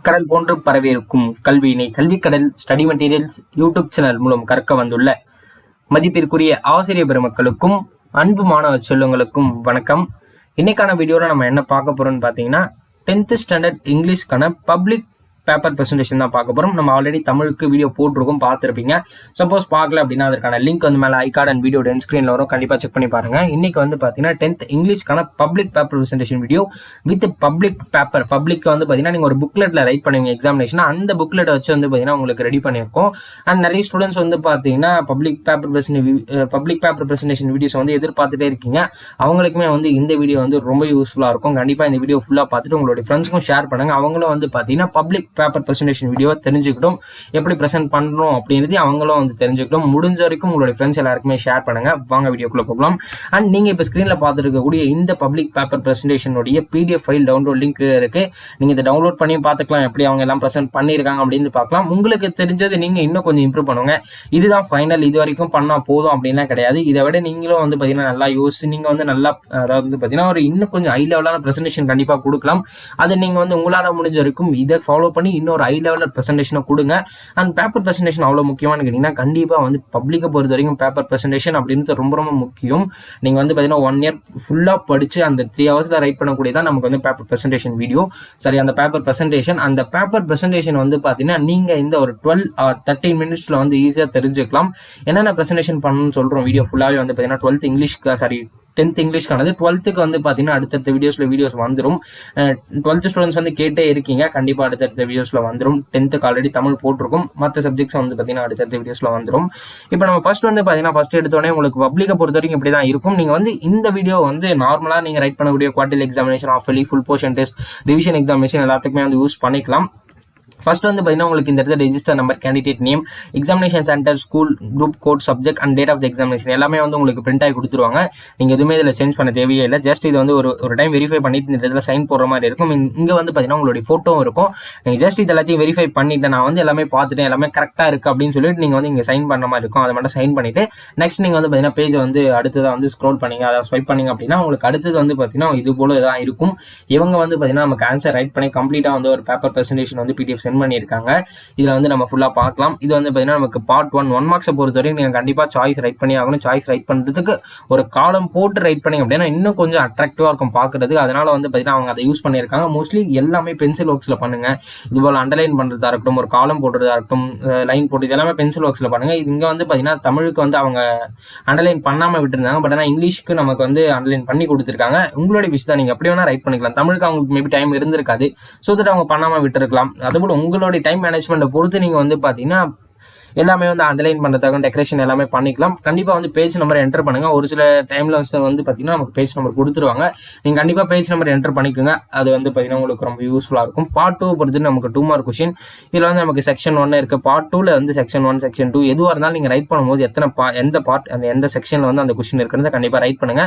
கடல் போன்று பரவியிருக்கும் கல்வியினை கல்விக்கடல் ஸ்டடி மெட்டீரியல்ஸ் யூடியூப் சேனல் மூலம் கற்க வந்துள்ள மதிப்பிற்குரிய ஆசிரியர் பெருமக்களுக்கும் அன்பு மாணவ செல்வங்களுக்கும் வணக்கம். இன்னைக்கான வீடியோவில் நம்ம என்ன பார்க்க போறோம்னு பார்த்தீங்கன்னா 10th ஸ்டாண்டர்ட் இங்கிலீஷ்க்கான பப்ளிக் பேப்பர் பிரசன்டேஷன் தான் பார்க்க போறோம். நம்ம ஆல்ரெடி தமிழுக்கு வீடியோ போட்டிருக்கோம், பார்த்துருப்பீங்க. சப்போஸ் பார்க்கல அப்படின்னா அதற்கான லிங்க் வந்து மேலே ஐகார்ட் அண்ட் வீடியோ டென் ஸ்க்ரீனில் வரும், கண்டிப்பாக செக் பண்ணி பாருங்க. இன்னைக்கு வந்து பார்த்தீங்கன்னா 10th இங்கிலீஷ்க்கான public paper presentation video with public paper. Public வந்து பார்த்தீங்கன்னா நீங்கள் ஒரு புக்லெட்டில் ரைட் பண்ணுவீங்க எக்ஸாமினேஷன், அந்த புக்லெட்டை வச்சு வந்து பார்த்தீங்கன்னா உங்களுக்கு ரெடி பண்ணியிருக்கோம். அண்ட் நிறைய ஸ்டூடெண்ட்ஸ் வந்து பார்த்தீங்கன்னா பப்ளிக் பேப்பர் பிரசன்டேஷன் வீடியோஸ் வந்து எதிர்பார்த்துட்டே இருக்கீங்க. அவங்களுக்குமே வந்து இந்த வீடியோ வந்து ரொம்ப யூஸ்ஃபுல்லாக இருக்கும். கண்டிப்பாக இந்த வீடியோ ஃபுல்லாக பார்த்துட்டு உங்களுடைய ஃப்ரெண்ட்ஸ்க்கும் ஷேர் பண்ணுங்க. அவங்களும் வந்து பார்த்தீங்கன்னா பப்ளிக் பேப்பர் பிரசன்டேஷன் வீடியோ தெரிஞ்சுக்கிட்டோம், எப்படி பிரசன்ட் பண்றோம் அப்படின்றது அவங்களும் வந்து தெரிஞ்சுக்கிட்டோம். முடிஞ்ச வரைக்கும் உங்களுடைய ஃப்ரெண்ட்ஸ் எல்லாருக்குமே ஷேர் பண்ணுங்க. வாங்க வீடியோக்குள்ள போகலாம். அண்ட் நீங்க இப்ப ஸ்கிரீன்ல பார்த்துட்டு இருக்கக்கூடிய இந்த பப்ளிக் பேப்பர் பிரசன்டேஷனுடைய பிடிஎஃப் ஃபைல் டவுன்லோட் லிங்க் இருக்கு. நீங்க இதை டவுன்லோட் பண்ணி பார்த்துக்கலாம், எப்படி அவங்க எல்லாம் பிரசன்ட் பண்ணியிருக்காங்க அப்படின்னு பார்க்கலாம். உங்களுக்கு தெரிஞ்சது நீங்க இன்னும் கொஞ்சம் இம்ப்ரூவ் பண்ணுங்க. இதுதான் ஃபைனல், இது வரைக்கும் பண்ணா போதும் அப்படின்லாம் கிடையாது. இதை விட நீங்களும் வந்து பாத்தீங்கன்னா நல்லா யோசிச்சு நீங்க வந்து நல்லா, அதாவது வந்து பாத்தீங்கன்னா ஒரு இன்னும் கொஞ்சம் ஹை லெவலான பிரசன்டேஷன் கண்டிப்பா கொடுக்கலாம். அதை நீங்க வந்து உங்களால முடிஞ்ச வரைக்கும் இதை ஃபாலோ பண்ணி இன்னொரு ஹை லெவல் பிரசன்டேஷனை கொடுங்க. அண்ட் பேப்பர் பிரசன்டேஷன் அவ்வளவு முக்கியமானு கேட்டீங்கன்னா கண்டிப்பா வந்து பப்ளிக்கை பொறுத்த வரைக்கும் பேப்பர் பிரசன்டேஷன் அப்படின்றது ரொம்ப ரொம்ப முக்கியம். நீங்க வந்து பாத்தீங்கன்னா 1 year ஃபுல்லா படிச்சு அந்த 3 hours ரைட் பண்ணக்கூடியதான் நமக்கு வந்து பேப்பர் பிரசன்டேஷன் வீடியோ. சரி, அந்த பேப்பர் பிரசன்டேஷன் வந்து பாத்தீங்கன்னா நீங்க இந்த ஒரு 12 or 13 minutesல வந்து ஈஸியா தெரிஞ்சுக்கலாம். என்னென்ன பிரசன்டேஷன் பண்ணணும்னு சொல்றோம். வீடியோ ஃபுல்லாவே வந்து பாத்தீங்கன்னா 12th இங்கிலீஷ்க்கு, சாரி 10th இங்கிலீஷ்க்கானது. 12th வந்து பாத்தீங்கன்னா அடுத்தடுத்த வீடியோஸ் வந்துடும். 12th ஸ்டூடெண்ட்ஸ் வந்து கேட்டே இருக்கீங்க, கண்டிப்பா அடுத்தடுத்த வீடியோஸ்ல வந்துடும். 10th ஆல்ரெடி தமிழ் போட்டிருக்கும், மற்ற சப்ஜெக்ட்ஸ் வந்து பாத்தீங்கன்னா அடுத்தடுத்த வீடியோஸ்ல வந்துடும். இப்போ நம்ம ஃபர்ஸ்ட் வந்து பாத்தீங்கன்னா ஃபர்ஸ்ட் எடுத்தோடனே உங்களுக்கு பப்ளிக்கை பொறுத்த வரைக்கும் இப்படிதான் இருக்கும். நீங்க வந்து இந்த வீடியோ வந்து நார்மலா நீங்க ரைட் பண்ணக்கூடிய quarterly examination, half yearly, full portion test, revision examination எல்லாத்துக்குமே வந்து யூஸ் பண்ணிக்கலாம். ஃபர்ஸ்ட் வந்து பார்த்தீங்கன்னா உங்களுக்கு இந்த இடத்துல register number, candidate name, examination centre, school, group code, subject and date of the examination எல்லாமே வந்து உங்களுக்கு பிரிண்ட் ஆகி கொடுத்துருவாங்க. நீங்கள் எதுவுமே இதில் சேஞ்ச் பண்ண தேவையே இல்லை. ஜஸ்ட் இது வந்து ஒரு டைம் வெரிஃபை பண்ணிட்டு இந்த இடத்துல சைன் போடுற மாதிரி இருக்கும். இங்கே வந்து பார்த்தீங்கன்னா உங்களுடைய ஃபோட்டோவும் இருக்கும். நீங்கள் ஜஸ்ட் இது எல்லாத்தையும் வெரிஃபை பண்ணிட்டு நான் வந்து எல்லாமே பார்த்துட்டேன், எல்லாமே கரெக்டாக இருக்குது அப்படின்னு சொல்லிட்டு நீங்கள் வந்து இங்கே சைன் பண்ண மாதிரி இருக்கும். அதை மட்டும் சைன் பண்ணிட்டு நெக்ஸ்ட் நீங்கள் வந்து பார்த்தீங்கன்னா பேஜ் வந்து அடுத்ததாக வந்து ஸ்க்ரோல் பண்ணிங்க, அதை ஸ்வைப் பண்ணிங்க அப்படின்னா உங்களுக்கு அடுத்தது வந்து பார்த்தீங்கன்னா இது போல தான் இருக்கும். இவங்க வந்து பார்த்தீங்கன்னா நமக்கு ஆன்சர் ரைட் பண்ணி கம்ப்ளீட்டாக வந்து ஒரு பேப்பர் பிரசன்டேஷன் வந்து பிடிஎஃப் சென்ட் பண்ணியிருக்காங்க. இதுல வந்து நம்ம ஃபுல்லா பார்க்கலாம். இது வந்து பாத்தீங்கன்னா நமக்கு பார்ட் 1 மார்க்ஸை பொறுத்தவரைக்கும் நீங்க கண்டிப்பா சாய்ஸ் ரைட் பண்ணி ஆகணும். சாய்ஸ் ரைட் பண்றதுக்கு ஒரு காலம் போட்டு ரைட் பண்ணி அப்படின்னா இன்னும் கொஞ்சம் அட்ராக்டிவா இருக்கும் பாக்குறதுக்கு. அதனால வந்து பாத்தீங்கன்னா அவங்க அதை யூஸ் பண்ணியிருக்காங்க. மோஸ்ட்லி எல்லாமே பென்சில் ஒர்க்ஸ்ல பண்ணுங்க. இது போல அண்டர்லைன் பண்றதா இருக்கட்டும், ஒரு காலம் போடுறதா இருக்கட்டும், லைன் போட்டு இதெல்லாமே பென்சில் ஒர்க்ஸ்ல பண்ணுங்க. இங்க வந்து பாத்தீங்கன்னா தமிழுக்கு வந்து அவங்க அண்டர்லைன் பண்ணாம விட்டுருந்தாங்க. பட் ஆனா இங்கிலீஷ்க்கு நமக்கு வந்து அண்டர்லைன் பண்ணி கொடுத்துருக்காங்க. உங்களுடைய விஷயம் தான், நீங்க எப்படி வேணா ரைட் பண்ணிக்கலாம். தமிழுக்கு அவங்களுக்கு மேபி டைம் இருந்திருக்காது, ஸோ தட் அவங்க பண்ணாம விட்டுருக்கலாம். அதுபோல உங்களுடைய டைம் மேனேஜ்மெண்ட்டை பொறுத்து நீங்க வந்து பாத்தீங்கன்னா எல்லாமே வந்து அண்டர்லைன் பண்றதுக்காக டெக்கரேஷன் எல்லாமே பண்ணிக்கலாம். கண்டிப்பா வந்து பேஜ் நம்பர் என்டர் பண்ணுங்க. ஒரு சில டைம்ல வந்து பாத்தீங்கன்னா நமக்கு பேஜ் நம்பர் கொடுத்துருவாங்க. நீங்க கண்டிப்பா பேஜ் நம்பர் என்டர் பண்ணிக்கோங்க. அது வந்து பாத்தீங்கன்னா உங்களுக்கு ரொம்ப யூஸ்ஃபுல்லா இருக்கும். பார்ட் 2 பொறுத்து நமக்கு 2 மார்க் கொஸ்டின். இதுல வந்து நமக்கு செக்ஷன் 1 இருக்கு. பார்ட் 2ல வந்து செக்ஷன் 1, செக்ஷன் 2 எதுவா இருந்தாலும் நீங்க ரைட் பண்ணும்போது எந்த பார்ட், அந்த எந்த செக்ஷன்ல வந்து அந்த கொஸ்டின் இருக்குன்னு கண்டிப்பா ரைட் பண்ணுங்க.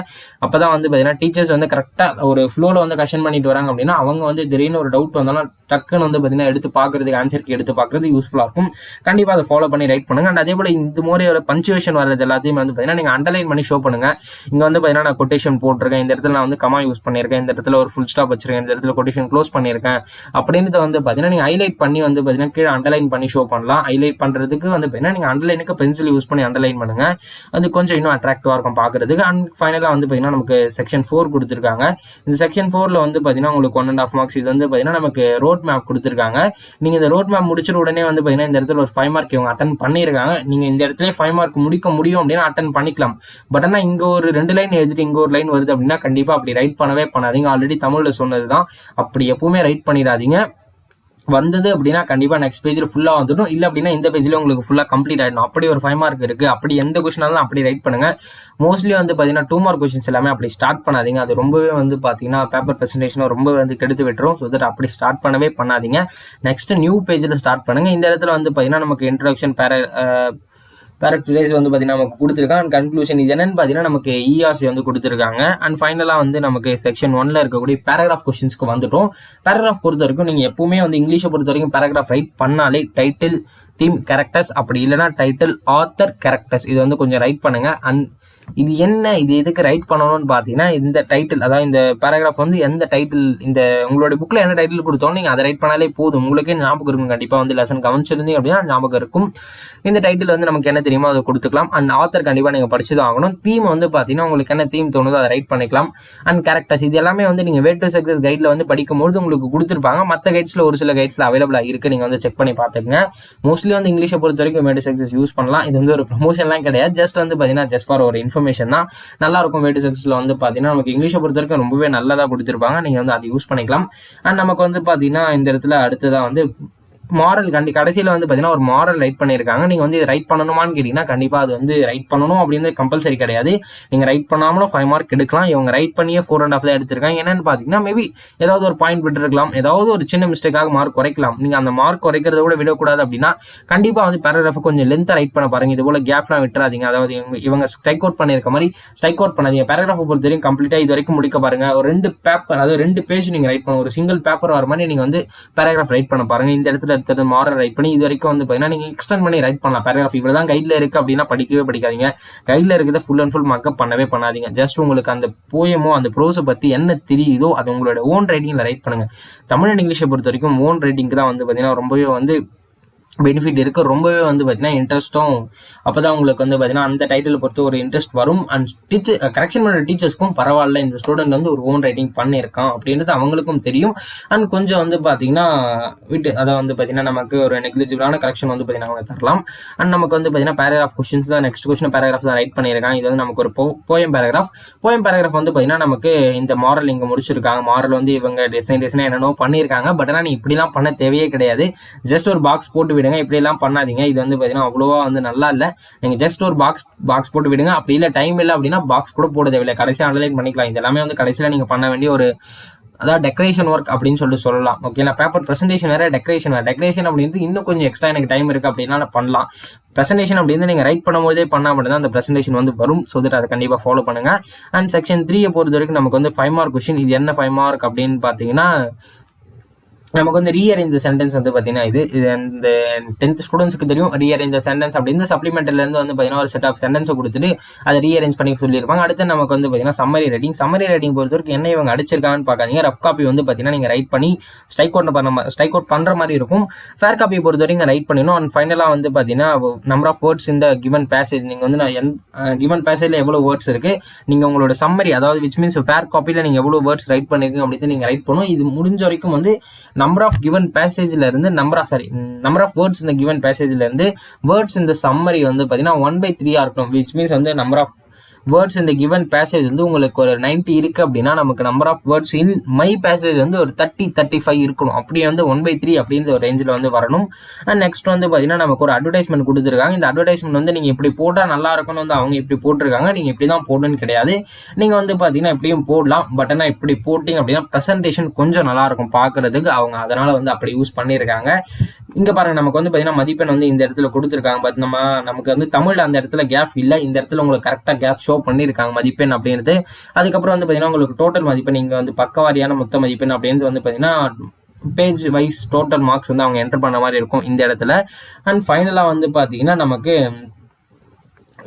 அப்பதான் வந்து பாத்தீங்கன்னா டீச்சர்ஸ் வந்து கரெக்டா ஒரு ஃப்ளோல வந்து கொஸ்டின் பண்ணிட்டு வராங்க அப்படின்னா அவங்க வந்து திடீர்னு ஒரு டவுட் வந்தாலும் டக்குன்னு வந்து பாத்தீங்கன்னா எடுத்து பாக்குறதுக்கு, ஆன்சருக்கு எடுத்து பாக்குறது யூஸ்ஃபுல்லா இருக்கும். கண்டிப்பா அதை ஃபாலோ பண்ணி ரைட் பண்ணுங்க. அண்ட் அதே போல இந்த மாதிரி பஞ்சுவேஷன் வர்றது எல்லாத்தையும் வந்து பாத்தீங்கன்னா நீங்க அண்டர்லைன் பண்ணி ஷோ பண்ணுங்க. இங்க வந்து பாத்தீங்கன்னா நான் கொட்டேஷன் போட்டிருக்கேன், இந்த இடத்துல நான் வந்து கமா யூஸ் பண்ணிருக்கேன், இந்த இடத்துல ஒரு ஃபுல் ஸ்டாப் வச்சிருக்கேன், இந்த இடத்துல கொட்டேஷன் க்ளோஸ் பண்ணிருக்கேன் அப்படின்றத வந்து பாத்தீங்கன்னா நீங்க ஹைலைட் பண்ணி வந்து பாத்தீங்கன்னா கீழே அண்டர்லைன் பண்ணி ஷோ பண்ணலாம். ஹைலைட் பண்றதுக்கு வந்து பாத்தீங்கன்னா நீங்க அண்டர்லைனுக்கு பென்சில் யூஸ் பண்ணி அண்டர்லைன் பண்ணுங்க. அது கொஞ்சம் இன்னும் அட்ராக்டிவா இருக்கும் பாக்குறதுக்கு. அண்ட் ஃபைனலா வந்து பாத்தீங்கன்னா நமக்கு செக்ஷன் 4 கொடுத்துருக்காங்க. இந்த செக்ஷன் 4ல வந்து பாத்தீங்கன்னா உங்களுக்கு 1.5 மார்க்ஸ். இது வந்து பாத்தீங்கன்னா நமக்கு ரோட் மேப் கொடுத்துருக்காங்க. நீங்க இந்த ரோட் மேப் முடிச்ச உடனே வந்து பாத்தீங்கன்னா இந்த இடத்துல ஒரு 5 மார்க் இவங்க அட்டன் பண்ணிருக்காங்க. நீங்க இந்த இடத்துல 5 மார்க் முடிக்க முடியும் அப்படின்னா அட்டன் பண்ணிக்கலாம். பட் ஆனா இங்க ஒரு 2 லைன் எழுதிட்டு இங்க ஒரு லைன் வருது அப்படின்னா கண்டிப்பா அப்படி ரைட் பண்ணவே பண்ணாதீங்க. ஆல்ரெடி தமிழ்ல சொன்னதுதான், அப்படி எப்பவுமே ரைட் பண்ணிடாதீங்க. வந்தது அப்படின்னா கண்டிப்பா நெக்ஸ்ட் பேஜ்ல ஃபுல்லா வந்துடும். இல்ல அப்படின்னா இந்த பேஜ்ல உங்களுக்கு ஃபுல்லா கம்ப்ளீட் ஆயிடும். அப்படி ஒரு 5 மார்க் இருக்கு. அப்படி எந்த கொஸ்டினாலும் அப்படி ரைட் பண்ணுங்க. மோஸ்ட்லி வந்து பாத்தீங்கன்னா 2 மார்க் கொஸ்டின்ஸ் எல்லாமே அப்படி ஸ்டார்ட் பண்ணாதீங்க. அது ரொம்பவே வந்து பாத்தீங்கன்னா பேப்பர் பிரசன்டேஷன் ரொம்ப வந்து கெடுத்து விட்டுரும். ஸோ தட் அப்படி ஸ்டார்ட் பண்ணவே பண்ணாதீங்க. நெக்ஸ்ட் நியூ பேஜ்ல ஸ்டார்ட் பண்ணுங்க. இந்த இடத்துல வந்து பாத்தீங்கன்னா நமக்கு இன்ட்ரோடக்ஷன், பேரக்ரைஸ் வந்து பாத்தீங்கன்னா நமக்கு கொடுத்துருக்காங்க. அண்ட் கன்க்ளூஷன் இது என்னன்னு பாத்தீங்கன்னா நமக்கு இஆர்சி வந்து கொடுத்துருக்காங்க. அண்ட் ஃபைனலா வந்து நமக்கு செக்ஷன் 1ல இருக்கக்கூடிய பேராகிராஃப் கொஸ்டின்ஸ்க்கு வந்துட்டோம். பேராகிராஃப் பொறுத்த வரைக்கும் நீங்க எப்பவுமே வந்து இங்கிலீஷை பொறுத்த வரைக்கும் பேராகிராஃப் ரைட் பண்ணாலே டைட்டில், தீம், கேரக்டர்ஸ், அப்படி இல்லைன்னா டைட்டில், ஆத்தர், கேரக்டர்ஸ் இது வந்து கொஞ்சம் ரைட் பண்ணுங்க. அண்ட் இது என்ன, இது எதுக்கு ரைட் பண்ணணும்னு பார்த்தீங்கன்னா, இந்த டைட்டில், அதாவது இந்த பேராகிராஃப் வந்து எந்த டைட்டில், இந்த உங்களுடைய புக்கில் என்ன டைட்டில் கொடுத்தோம் நீங்கள் அதை ரைட் பண்ணாலே போதும். உங்களுக்கே ஞாபகம் இருக்கும். கண்டிப்பாக வந்து லெசன் கவனிச்சிருந்தீங்க அப்படின்னா ஞாபகம் இருக்கும். இந்த டைட்டில் வந்து நமக்கு என்ன தெரியுமோ அதை கொடுத்துக்கலாம். அண்ட் ஆத்தர் கண்டிப்பாக நீங்கள் படிச்சு தான் ஆகணும். தீம் வந்து பார்த்தீங்கன்னா உங்களுக்கு என்ன தீம் தோணுதோ அதை ரைட் பண்ணிக்கலாம். அண்ட் கேரக்டர்ஸ், இது எல்லாமே வந்து நீங்கள் வே டு சக்ஸஸ் கைடில் வந்து படிக்கும்போது உங்களுக்கு கொடுத்துருப்பாங்க. மற்ற கைட்ஸில் ஒரு சில கைட்ஸில் அவைலபிளாக இருக்குது, நீங்கள் வந்து செக் பண்ணி பார்த்துக்கங்க. மோஸ்ட்லி வந்து இங்கிலீஷை பொறுத்த வரைக்கும் வே டு சக்ஸஸ் யூஸ் பண்ணலாம். இது வந்து ஒரு ப்ரொமோஷன்லாம் கிடையாது, ஜஸ்ட் வந்து பார்த்தீங்கன்னா ஜஸ்ட் ஃபார் ஒரு இன்ஃபர்மேஷன் தான். நல்லா இருக்கும். வே டு சக்ஸஸ்ல வந்து பார்த்தீங்கன்னா நமக்கு இங்கிலீஷை பொறுத்த வரைக்கும் ரொம்பவே நல்லதாக கொடுத்துருப்பாங்க. நீங்கள் வந்து அதை யூஸ் பண்ணிக்கலாம். அண்ட் நமக்கு வந்து பார்த்தீங்கன்னா இந்த இடத்துல அடுத்ததாக வந்து மாரல் கடைசியில் வந்து பார்த்தீங்கன்னா ஒரு மாரல் ரைட் பண்ணியிருக்காங்க. நீங்கள் வந்து ரைட் பண்ணணுமான்னு கேட்டிங்கன்னா கண்டிப்பாக அது வந்து ரைட் பண்ணணும் அப்படின்னு கம்பல்சரி கிடையாது. நீங்கள் ரைட் பண்ணாமலும் 5 மார்க் எடுக்கலாம். இவங்க ரைட் பண்ணியே 4.5 தான் எடுத்திருக்காங்க. என்னன்னு பார்த்தீங்கன்னா மேபி ஏதாவது ஒரு பாயிண்ட் விட்டுருக்கலாம், ஏதாவது ஒரு சின்ன மிஸ்டேக்காக மார்க் குறைக்கலாம். நீங்கள் அந்த மார்க் குறைக்கிறத கூட விடக்கூடாது அப்படின்னா கண்டிப்பாக வந்து பேராகிராஃப் கொஞ்சம் லென்த்தாக ரைட் பண்ண பாருங்க. இது போல கேப்லாம் விட்டுறாதீங்க. அதாவது இவங்க ஸ்ட்ரைக் அவுட் பண்ணியிருக்க மாதிரி ஸ்ட்ரைக் அவுட் பண்ணாதீங்க. பேராகிராஃபை பொறுத்த வரைக்கும் கம்ப்ளீட்டாக இது வரைக்கும் முடிக்க பாருங்க. ஒரு 2 பேப்பர், அதாவது 2 பேஜ் நீங்கள் ரைட் பண்ண, ஒரு சிங்கிள் பேப்பர் வர மாதிரி நீங்கள் வந்து பேராகிராஃப் ரைட் பண்ண பாருங்க. இந்த இடத்துல எடுத்தது மாரல் ரைட் பண்ணி இது வரைக்கும் வந்து பார்த்தீங்கன்னா நீங்கள் எக்ஸ்டெண்ட் பண்ணி ரைட் பண்ணலாம். பேராகிராஃப் இவ்வளோ தான் கைடில் இருக்குது அப்படின்னா படிக்கவே படிக்காதீங்க. கைடில் இருக்கிறத ஃபுல் அண்ட் ஃபுல் மக்கப் பண்ணவே பண்ணாதீங்க. ஜஸ்ட் உங்களுக்கு அந்த போயமோ அந்த ப்ரோஸை பற்றி என்ன தெரியுதோ அது உங்களோட ஓன் ரைட்டிங்கில் ரைட் பண்ணுங்க. தமிழ் அண்ட் இங்கிலீஷை பொறுத்த வரைக்கும் ஓன் ரைட்டிங்க்கு தான் வந்து பார்த்தீங்கன்னா ரொம்பவே வந்து பெனிஃபிட் இருக்குது. ரொம்பவே வந்து பார்த்தீங்கன்னா இன்ட்ரெஸ்ட்டும் அப்போ தான் உங்களுக்கு வந்து பார்த்தீங்கன்னா அந்த டைட்டில் பொறுத்து ஒரு இன்ட்ரெஸ்ட் வரும். அண்ட் கரெக்ஷன் பண்ணுற டீச்சர்ஸ்க்கும் பரவாயில்ல, இந்த ஸ்டூடெண்ட் வந்து ஒரு ஓன் ரைட்டிங் பண்ணியிருக்கான் அப்படின்றது அவங்களுக்கும் தெரியும். அண்ட் கொஞ்சம் வந்து பார்த்தீங்கன்னா அதை வந்து பார்த்தீங்கன்னா நமக்கு ஒரு நெக்லிஜிபிளான கரெக்ஷன் வந்து பார்த்தீங்கன்னா அவங்க தரலாம். அண்ட் நமக்கு வந்து பார்த்தீங்கன்னா பேராகிராஃப் கொஸ்டின்ஸ் தான், நெக்ஸ்ட் கொஸ்டின் பேராகிராஃப் தான் ரைட் பண்ணியிருக்காங்க. இது வந்து நமக்கு ஒரு போயம் பேராகிராஃப் வந்து பார்த்தீங்கன்னா நமக்கு இந்த மாரல் இங்கே முடிச்சிருக்காங்க. மாரல் வந்து இவங்க டிசைன் என்னென்னோ பண்ணியிருக்காங்க. பட் ஆனால் நீ இப்படிலாம் பண்ண தேவையே கிடையாது. ஜஸ்ட் ஒரு பாக்ஸ் போட்டு விடுங்க, இப்படி எல்லாம் பண்ணாதீங்க. இது வந்து பார்த்தீங்கன்னா அவ்வளோவா வந்து நல்லா இல்லை. நீங்கள் ஜஸ்ட் ஒரு பாக்ஸ் போட்டு விடுங்க. அப்படி இல்லை டைம் இல்லை அப்படின்னா பாக்ஸ் கூட போட தேவையில்லை, கடைசியாக அனலைன் பண்ணிக்கலாம். இது எல்லாமே வந்து கடைசியில் நீங்கள் பண்ண வேண்டிய ஒரு அதாவது டெக்கரேஷன் ஒர்க் அப்படின்னு சொல்லிட்டு சொல்லலாம். ஓகேங்களா? பேப்பர் ப்ரெசன்டேஷன் வேறு, டெக்கரேஷன் அப்படின்றது இன்னும் கொஞ்சம் எக்ஸ்ட்ரா எனக்கு டைம் இருக்குது அப்படின்னா பண்ணலாம். ப்ரெசன்டேஷன் அப்படின்னு நீங்கள் ரைட் பண்ணும்போதே பண்ணால் மட்டும் தான் அந்த ப்ரெசன்டேஷன் வந்து வரும். ஸோ தட் அதை கண்டிப்பாக ஃபாலோ பண்ணுங்கள். அண்ட் செக்ஷன் 3 பொறுத்த வரைக்கும் நமக்கு வந்து 5 மார்க் கொஸ்டின். இது என்ன 5 மார்க் அப்படின்னு பார்த்தீங்கன்னா நமக்கு வந்து ரீஅரேஞ்ச் சென்டென்ஸ் வந்து பார்த்தீங்கன்னா இது இந்த 10th ஸ்டூடெண்ட்ஸ்க்கு தெரியும். ரீஅரேஞ்ச் சென்டென்ஸ் அப்படின்னு சப்ளிமெண்ட்லேருந்து வந்து பார்த்தீங்கன்னா ஒரு செட் ஆஃப் சென்டென்ஸை கொடுத்துட்டு அதை ரீஅரேஞ்ச் பண்ணி சொல்லியிருப்பாங்க. அடுத்து நமக்கு வந்து பார்த்தீங்கன்னா சம்மரி ரைட்டிங் பொறுத்த வரைக்கும் என்ன இவங்க அடிச்சிருக்காங்கன்னு பார்க்காதீங்க. ரஃப் காப்பி வந்து பார்த்தீங்கன்னா நீங்கள் ரைட் பண்ணி ஸ்ட்ரைக் அவுட் பண்ணுற மாதிரி இருக்கும். ஃபேர் காப்பியை பொறுத்த வரைக்கும் ரைட் பண்ணிடணும். அண்ட் ஃபைனலாக வந்து பார்த்தீங்கன்னா நம்பர் ஆஃப் வேர்ட்ஸ் இந்த கிவன் பேசேஜ், நீங்கள் வந்து கிவன் பேசேஜில் எவ்வளோ வேர்ட்ஸ் இருக்குது, நீங்கள் உங்களோட சம்மரி, அதாவது விச் மீன்ஸ் ஃபேர் காப்பியில் நீங்கள் எவ்வளோ வேர்ட்ஸ் ரைட் பண்ணியிருக்கீங்க அப்படின்னு நீங்கள் ரைட் பண்ணணும். இது முடிஞ்ச வரைக்கும் வந்து நம்பர் ஆஃப் கிவன் பேசேஜ்ல இருந்து நம்பர் ஆஃப் வேர்ட்ஸ் இந்த கிவன் பேசேஜ்ல இருந்து வேர்ட்ஸ் இந்த சம்மரி வந்து பார்த்தீங்கன்னா 1/3 இருக்கணும். விச் மீன்ஸ் வந்து நம்பர் ஆஃப் வேர்ட்ஸ் இந்த கிவன் பேசேஜ் வந்து உங்களுக்கு ஒரு 90 இருக்கு அப்படின்னா நமக்கு number of words in my passage வந்து ஒரு 30-35 இருக்கணும். அப்படியே வந்து 1/3 அப்படின்ற ஒரு ரேஞ்சில் வந்து வரணும். அண்ட் நெக்ஸ்ட் வந்து பார்த்தீங்கன்னா நமக்கு ஒரு அட்வர்டைஸ்மெண்ட் கொடுத்துருக்காங்க. இந்த அட்வர்டைஸ்மெண்ட் வந்து நீங்கள் இப்படி போட்டால் நல்லா இருக்கும்னு வந்து அவங்க இப்படி போட்டிருக்காங்க. நீங்கள் இப்படி தான் போடணும்னு கிடையாது. நீங்கள் வந்து பார்த்தீங்கன்னா இப்படியும் போடலாம். பட் ஆனால் இப்படி போட்டிங்க அப்படின்னா ப்ரெசன்டேஷன் கொஞ்சம் நல்லா இருக்கும் பார்க்கறதுக்கு. அவங்க அதனால வந்து அப்படி யூஸ் பண்ணியிருக்காங்க. இங்கே பாருங்க, நமக்கு வந்து பார்த்தீங்கன்னா மதிப்பெண் வந்து இந்த இடத்துல கொடுத்துருக்காங்க. பட் நமக்கு வந்து தமிழ் அந்த இடத்துல கேப் இல்லை. இந்த இடத்துல உங்களுக்கு கரெக்டாக கேப் ஷோ பண்ணியிருக்காங்க மதிப்பெண் அப்படின்றது. அதுக்கப்புறம் வந்து பார்த்தீங்கன்னா உங்களுக்கு டோட்டல் மதிப்பெண் இங்கே வந்து பக்கவாரியான மொத்த மதிப்பெண் அப்படின்றது வந்து பார்த்தீங்கன்னா பேஜ் வைஸ் டோட்டல் மார்க்ஸ் வந்து அவங்க என்டர் பண்ண மாதிரி இருக்கும் இந்த இடத்துல. அண்ட் ஃபைனலாக வந்து பார்த்தீங்கன்னா நமக்கு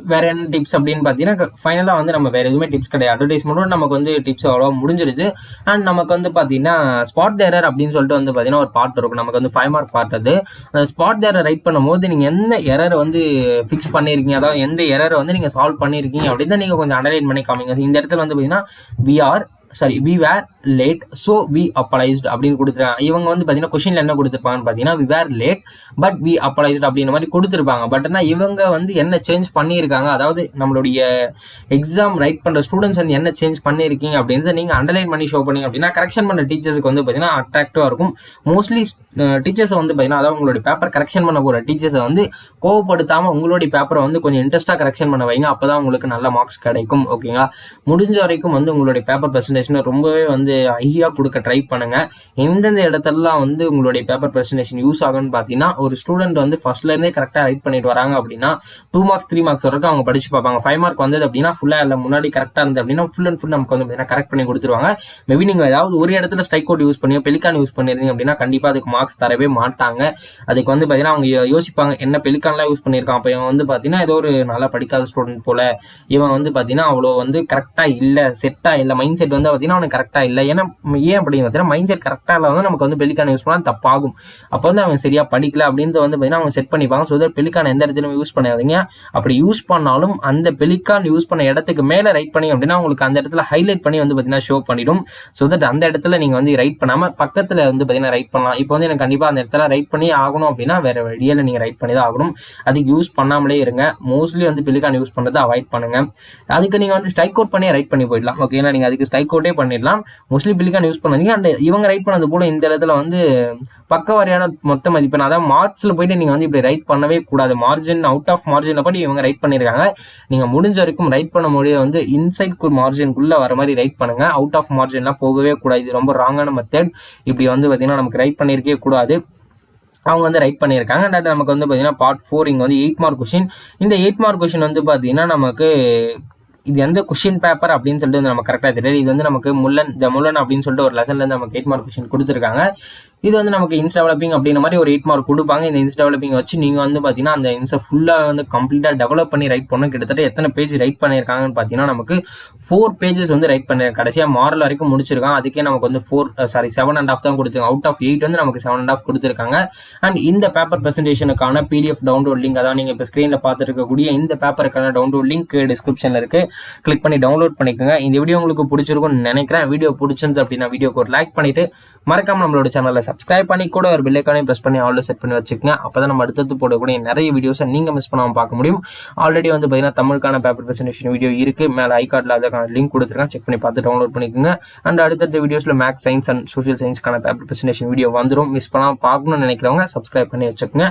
வேற என்ன டிப்ஸ் அப்படின்னு பார்த்தீங்கன்னா ஃபைனலாக வந்து நம்ம வேற எதுவுமே டிப்ஸ் கிடையாது. அட்வர்டைஸ்மெண்ட்டும் நமக்கு வந்து டிப்ஸ் அவ்வளோ முடிஞ்சிருது. அண்ட் நமக்கு வந்து பார்த்தீங்கன்னா ஸ்பாட் தேரர் அப்படின்னு சொல்லிட்டு வந்து பார்த்தீங்கன்னா ஒரு பார்ட் இருக்கும். நமக்கு வந்து 5 மார்க் பார்ட். அது அந்த ஸ்பாட் தேரர் ரைட் பண்ணும்போது நீங்கள் எந்த எரர் வந்து ஃபிக்ஸ் பண்ணியிருக்கீங்க, அதாவது எந்த எரரை வந்து நீங்கள் சால்வ் பண்ணியிருக்கீங்க அப்படின்னு தான் நீங்கள் கொஞ்சம் அனலைன் பண்ணி காமிங்க. இந்த இடத்துல வந்து பார்த்தீங்கன்னா we were late so we apologized அப்படின்னு கொடுத்துருக்காங்க. இவங்க வந்து பார்த்தீங்கன்னா கொஸ்டின்ல என்ன கொடுத்துருப்பாங்கன்னு பார்த்தீங்கன்னா we were late but we apologized அப்படின்ற மாதிரி கொடுத்துருப்பாங்க. பட் ஆனால் இவங்க வந்து என்ன சேஞ்ச் பண்ணியிருக்காங்க, அதாவது நம்மளுடைய எக்ஸாம் ரைட் பண்ணுற ஸ்டூடெண்ட்ஸ் வந்து என்ன சேஞ்ச் பண்ணியிருக்கீங்க அப்படின்றத நீங்கள் அண்டர்லைன் பண்ணி ஷோ பண்ணீங்க அப்படின்னா கரெக்ஷன் பண்ண டீச்சர்ஸுக்கு வந்து பார்த்தீங்கன்னா அட்ராக்டிவாக இருக்கும். மோஸ்ட்லி டீச்சர்ஸை வந்து பார்த்தீங்கன்னா அதாவது உங்களுடைய பேப்பர் கரெக்ஷன் பண்ண போகிற டீச்சர்ஸை வந்து கோவப்படுத்தாமல் உங்களுடைய பேப்பரை வந்து கொஞ்சம் இன்ட்ரெஸ்ட்டாக கரெக்ஷன் பண்ண வைங்க. அப்போ தான் உங்களுக்கு நல்ல மார்க்ஸ் கிடைக்கும். ஓகேங்களா? முடிஞ்ச வரைக்கும் வந்து உங்களுடைய பேப்பர் பர்சன்டேஜ் ப்ரெசன்டேஷனை ரொம்பவே வந்து ஹையாக கொடுக்க ட்ரை பண்ணுங்க. எந்தெந்த இடத்துலலாம் வந்து உங்களுடைய பேப்பர் ப்ரெசன்டேஷன் யூஸ் ஆகும்னு பார்த்தீங்கன்னா, ஒரு ஸ்டூடெண்ட் வந்து ஃபர்ஸ்ட்லேருந்தே கரெக்டாக ரைட் பண்ணிட்டு வராங்க அப்படின்னா 2 மார்க்ஸ் 3 மார்க்ஸ் வரைக்கும் அவங்க படிச்சு பார்ப்பாங்க. 5 மார்க் வந்தது அப்படின்னா ஃபுல்லாக இல்லை முன்னாடி கரெக்டாக இருந்தது அப்படின்னா ஃபுல் அண்ட் ஃபுல் நமக்கு வந்து பார்த்தீங்கன்னா கரெக்ட் பண்ணி கொடுத்துருவாங்க. மேபி நீங்கள் ஏதாவது ஒரு இடத்துல ஸ்ட்ரைக் அவுட் யூஸ் பண்ணியோ பெலிகான் யூஸ் பண்ணியிருந்தீங்க அப்படின்னா கண்டிப்பாக அதுக்கு மார்க்ஸ் தரவே மாட்டாங்க. அதுக்கு வந்து பார்த்தீங்கன்னா அவங்க யோசிப்பாங்க என்ன பெலிகான்லாம் யூஸ் பண்ணியிருக்கான், அப்போ இவன் வந்து பார்த்தீங்கன்னா ஏதோ ஒரு நல்லா படிக்காத ஸ்டூடெண்ட் போல, இவன் வந்து பார்த்தீங்கன்னா அவ்வளோ வந்து கரெக்டாக இல்லை, செட்டாக இல்லை, மைண்ட் செட் வந்து பார்த்தீங்கன்னா அவனுக்கு கரெக்டாக இல்லை. ஏன்னா ஏன் அப்படின்னு பார்த்தீங்கன்னா மைண்ட் செட் கரெக்டாக இல்லாத நமக்கு வந்து பெலிகான் யூஸ் பண்ணால் தப்பாகும். அப்போ வந்து அவன் சரியா படிக்கல அப்படின்றது வந்து பார்த்தீங்கன்னா அவங்க செட் பண்ணிப்பாங்க. ஸோ தட் பெலிகான் எந்த இடத்துலையும் யூஸ் பண்ணாதீங்க. அப்படி யூஸ் பண்ணாலும் அந்த பெலிகான் யூஸ் பண்ண இடத்துக்கு மேலே ரைட் பண்ணி அப்படின்னா உங்களுக்கு அந்த இடத்துல ஹைலைட் பண்ணி வந்து பார்த்தீங்கன்னா ஷோ பண்ணிடும். ஸோ தட் அந்த இடத்துல நீங்கள் வந்து ரைட் பண்ணாமல் பக்கத்தில் வந்து பார்த்தீங்கன்னா ரைட் பண்ணலாம். இப்போ வந்து எனக்கு கண்டிப்பாக அந்த இடத்துல ரைட் பண்ணி ஆகணும் அப்படின்னா வேற வழியில் நீங்கள் ரைட் பண்ணி தான் ஆகணும். அதுக்கு யூஸ் பண்ணாமலே இருங்க. மோஸ்ட்லி வந்து பெலிகான் யூஸ் பண்ணுறதை அவாய்ட் பண்ணுங்க. அதுக்கு நீங்கள் வந்து ஸ்ட்ரைக் அவுட் பண்ணி ரைட் பண்ணி போயிடலாம். ஓகேங்களா, நீங்கள் அதுக்கு ஸ்ட்ரைக் அவுட்டே பண்ணிடலாம். மோஸ்ட்லி பெலிகான் யூஸ் பண்ணாதீங்க. அண்ட் இவங்க ரைட் பண்ணது போல இந்த இடத்துல வந்து பக்கவாரியான மொத்த மதிப்பெண் அதாவது மார்க்ஸில் போயிட்டு நீங்கள் வந்து இப்படி ரைட் பண்ணவே கூடாது. மார்ஜின் அவுட் ஆஃப் மார்ஜினில் போய் இவங்க ரைட் பண்ணியிருக்காங்க. நீங்கள் முடிஞ்ச வரைக்கும் ரைட் பண்ண முடியாது வந்து இன்சைட் மார்ஜின்குள்ளே வர மாதிரி ரைட் பண்ணுங்க. அவுட் ஆஃப் மார்ஜின்லாம் போகவே கூடாது. இது ரொம்ப ராங்கான மெத்தட். இப்படி வந்து பார்த்தீங்கன்னா நமக்கு ரைட் பண்ணியிருக்கவே கூடாது. அவங்க வந்து ரைட் பண்ணியிருக்காங்க. அண்ட் நமக்கு வந்து பார்த்தீங்கன்னா பார்ட் 4 இங்கே வந்து 8 மார்க் கொஷின். இந்த 8 மார்க் கொஷின் வந்து பார்த்தீங்கன்னா நமக்கு இது எந்த கொஷின் பேப்பர் அப்படின்னு சொல்லிட்டு வந்து நமக்கு கரெக்டாக தெரியல. இது வந்து நமக்கு முல்லன் அப்படின்னு சொல்லிட்டு ஒரு லெசன்லேருந்து நமக்கு 8 மார்க் கொஷின் கொடுத்துருக்காங்க. இது வந்து நமக்கு இன்ஸ்டா டெவலப்பிங் அப்படின்ற மாதிரி ஒரு 8 மார்க் கொடுப்பாங்க. இந்த இன்ஸ்டா டெவலப்பிங் வச்சு நீங்கள் வந்து பார்த்தீங்கன்னா அந்த இன்ஸ்டா ஃபுல்லாக வந்து கம்ப்ளீட்டாக டெவலப் பண்ணி ரைட் பண்ணணும். கிட்டத்தட்ட எத்தனை பேஜ் ரைட் பண்ணியிருக்காங்கன்னு பார்த்தீங்கன்னா நமக்கு 4 பேஜஸ் வந்து ரைட் பண்ணி கடைசியாக மாரல் வரைக்கும் முடிச்சிருக்காங்க. அதுக்கே நமக்கு வந்து 7.5 தான் கொடுத்துருக்காங்க. அவுட் ஆஃப் 8 வந்து நமக்கு 7.5 கொடுத்துருக்காங்க. அண்ட் இந்த பேப்பர் ப்ரெசன்டேஷனுக்கான PDF டவுன்லோட் லிங்க் அதான் நீங்கள் இப்போ ஸ்க்ரீனில் பார்த்துட்டு இருக்கக்கூடிய இந்த பேப்பருக்கான டவுன்லோட் லிங்க் டிஸ்கிரிப்ஷனில் இருக்குது. கிளிக் பண்ணி டவுன்லோட் பண்ணிக்கோங்க. இந்த வீடியோ உங்களுக்கு பிடிச்சிருக்கும்னு நினைக்கிறேன். வீடியோ பிடிச்சிருந்து அப்படின்னா வீடியோக்கு ஒரு லைக் பண்ணிட்டு மறக்காம நம்மளோட சேனலை சப்ஸ்கிரைப் பண்ணி கூட ஒரு பெல் ஐகானையும் பிரஸ் பண்ணி ஆல்ரெடி செட் பண்ணி வச்சுக்கோங்க. அப்பதான் நம்ம அடுத்தது போடக்கூடிய நிறைய வீடியோஸை நீங்க மிஸ் பண்ணாம பார்க்க முடியும். ஆல்ரெடி வந்து பார்த்தீங்கன்னா தமிழுக்கான பேப்பர் ப்ரெசன்டேஷன் வீடியோ இருக்கு. மேலே ஐகார்டில் அதுக்கான லிங்க் கொடுத்துருக்கேன். செக் பண்ணி பார்த்து டவுன்லோட் பண்ணிக்கோங்க. அண்ட் அடுத்தடுத்த வீடியோஸ்ல மேக்ஸ், சயின்ஸ் அண்ட் சோஷியல் சயின்ஸ்க்கான பேப்பர் ப்ரெசன்டேஷன் வீடியோ வந்துடும். மிஸ் பண்ணாம பார்க்கணும்னு நினைக்கிறவங்க சப்ஸ்கிரைப் பண்ணி வச்சுக்கோங்க.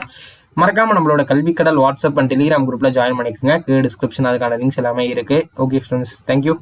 மறக்காம நம்மளோட கல்விக்கடல் வாட்ஸ்அப் அண்ட் டெலிகிராம் குரூப்ல ஜாயின் பண்ணிக்கோங்க. டிஸ்கிரிப்ஷன் அதுக்கான லிங்க்ஸ் எல்லாமே இருக்கு. Okay students, thank you.